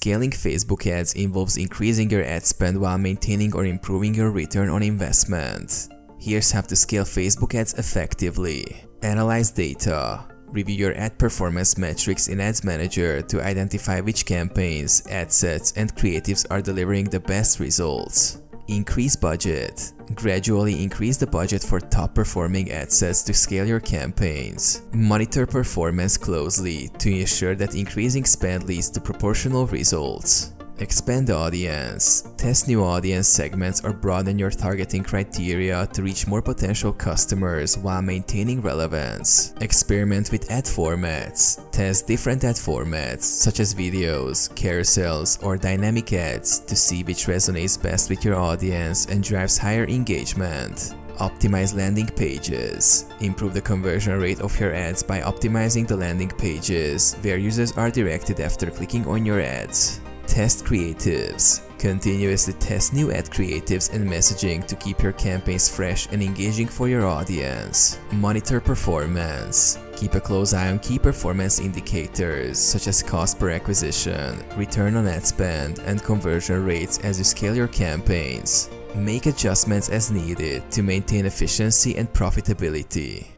Scaling Facebook ads involves increasing your ad spend while maintaining or improving your return on investment. Here's how to scale Facebook ads effectively. Analyze data. Review your ad performance metrics in Ads Manager to identify which campaigns, ad sets, and creatives are delivering the best results. Increase budget. Gradually increase the budget for top-performing ad sets to scale your campaigns. Monitor performance closely to ensure that increasing spend leads to proportional results. Expand the audience. Test new audience segments or broaden your targeting criteria to reach more potential customers while maintaining relevance. Experiment with ad formats. Test different ad formats such as videos, carousels, or dynamic ads to see which resonates best with your audience and drives higher engagement. Optimize landing pages. Improve the conversion rate of your ads by optimizing the landing pages where users are directed after clicking on your ads. Test creatives. Continuously test new ad creatives and messaging to keep your campaigns fresh and engaging for your audience. Monitor performance. Keep a close eye on key performance indicators such as cost per acquisition, return on ad spend, and conversion rates as you scale your campaigns. Make adjustments as needed to maintain efficiency and profitability.